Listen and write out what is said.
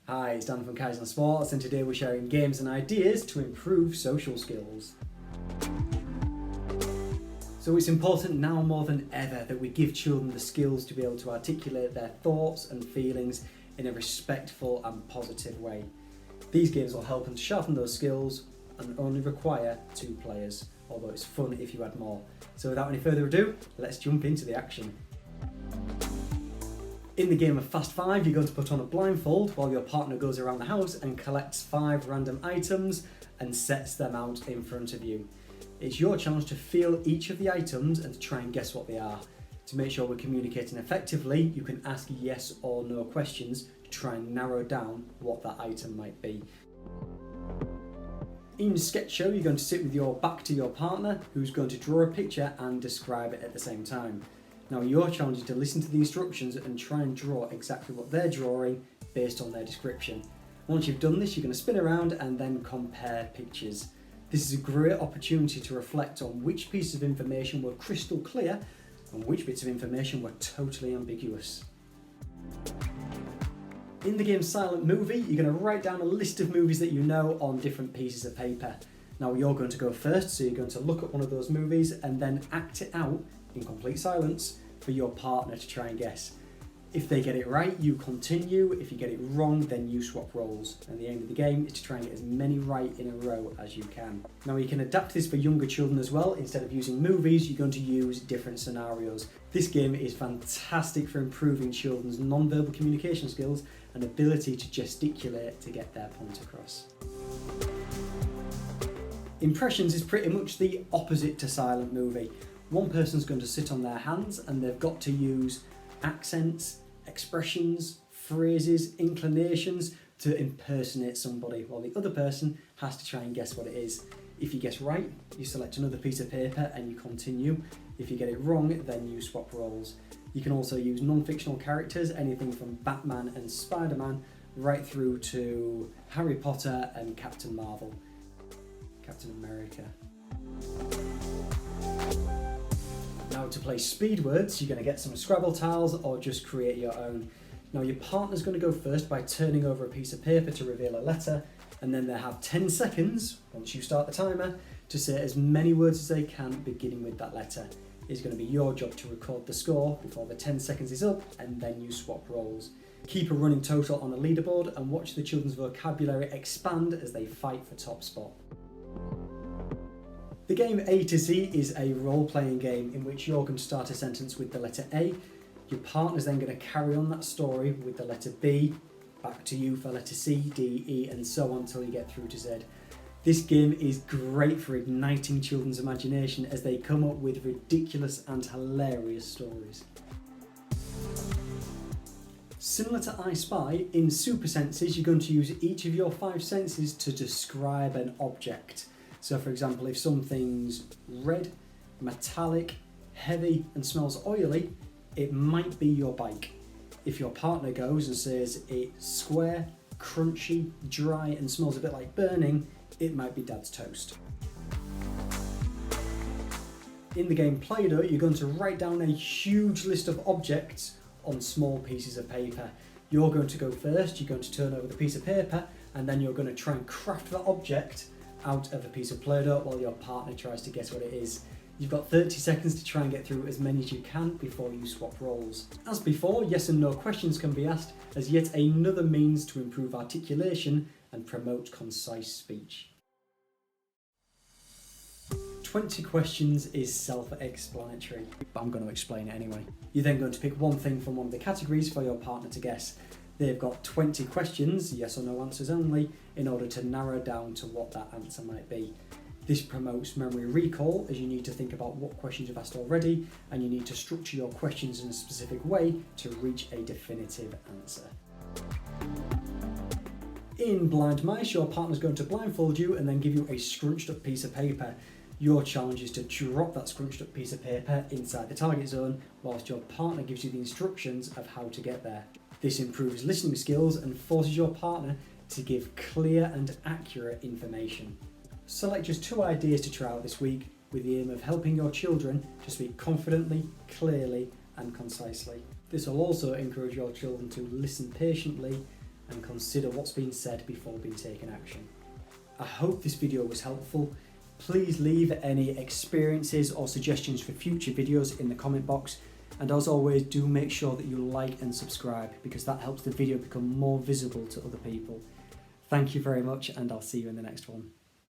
Hi, it's Dan from Kaizen Sports, and today we're sharing games and ideas to improve social skills. So it's important now more than ever that we give children the skills to be able to articulate their thoughts and feelings in a respectful and positive way. These games will help them to sharpen those skills and only require 2 players, although it's fun if you add more. So without any further ado, let's jump into the action. In the game of FastFive, you're going to put on a blindfold while your partner goes around the house and collects 5 random items and sets them out in front of you. It's your challenge to feel each of the items and to try and guess what they are. To make sure we're communicating effectively, you can ask yes or no questions to try and narrow down what that item might be. In your sketch show, you're going to sit with your back to your partner, who's going to draw a picture and describe it at the same time. Now your challenge is to listen to the instructions and try and draw exactly what they're drawing based on their description. Once you've done this, you're going to spin around and then compare pictures. This is a great opportunity to reflect on which pieces of information were crystal clear and which bits of information were totally ambiguous. In the game Silent Movie, you're going to write down a list of movies that you know on different pieces of paper. Now you're going to go first, so you're going to look at one of those movies and then act it out in complete silence for your partner to try and guess. If they get it right, you continue. If you get it wrong, then you swap roles. And the aim of the game is to try and get as many right in a row as you can. Now you can adapt this for younger children as well. Instead of using movies, you're going to use different scenarios. This game is fantastic for improving children's non-verbal communication skills and ability to gesticulate to get their point across. Impressions is pretty much the opposite to Silent Movie. One person's going to sit on their hands and they've got to use accents, expressions, phrases, inclinations to impersonate somebody, while the other person has to try and guess what it is. If you guess right, you select another piece of paper and you continue. If you get it wrong, then you swap roles. You can also use non-fictional characters, anything from Batman and Spider-Man, right through to Harry Potter and Captain Marvel. Captain America. Now to play speed words, you're going to get some Scrabble tiles or just create your own. Now your partner's going to go first by turning over a piece of paper to reveal a letter, and then they have 10 seconds, once you start the timer, to say as many words as they can beginning with that letter. It's going to be your job to record the score before the 10 seconds is up, and then you swap roles. Keep a running total on the leaderboard and watch the children's vocabulary expand as they fight for top spot. The game A to Z is a role-playing game in which you're going to start a sentence with the letter A. Your partner's then going to carry on that story with the letter B, back to you for letter C, D, E, and so on until you get through to Z. This game is great for igniting children's imagination as they come up with ridiculous and hilarious stories. Similar to I Spy, in Supersenses you're going to use each of your 5 senses to describe an object. So for example, if something's red, metallic, heavy and smells oily, it might be your bike. If your partner goes and says it's square, crunchy, dry and smells a bit like burning, it might be Dad's toast. In the game Play-Doh, you're going to write down a huge list of objects on small pieces of paper. You're going to go first, you're going to turn over the piece of paper, and then you're going to try and craft that object out of a piece of Play-Doh while your partner tries to guess what it is. You've got 30 seconds to try and get through as many as you can before you swap roles. As before, yes and no questions can be asked as yet another means to improve articulation and promote concise speech. 20 questions is self-explanatory, but I'm going to explain it anyway. You're then going to pick one thing from one of the categories for your partner to guess. They've got 20 questions, yes or no answers only, in order to narrow down to what that answer might be. This promotes memory recall as you need to think about what questions you've asked already, and you need to structure your questions in a specific way to reach a definitive answer. In Blind Mice, your partner's going to blindfold you and then give you a scrunched up piece of paper. Your challenge is to drop that scrunched up piece of paper inside the target zone whilst your partner gives you the instructions of how to get there. This improves listening skills and forces your partner to give clear and accurate information. Select just 2 ideas to try out this week with the aim of helping your children to speak confidently, clearly and concisely. This will also encourage your children to listen patiently and consider what's been said before being taken action. I hope this video was helpful. Please leave any experiences or suggestions for future videos in the comment box. And as always, do make sure that you like and subscribe, because that helps the video become more visible to other people. Thank you very much, and I'll see you in the next one.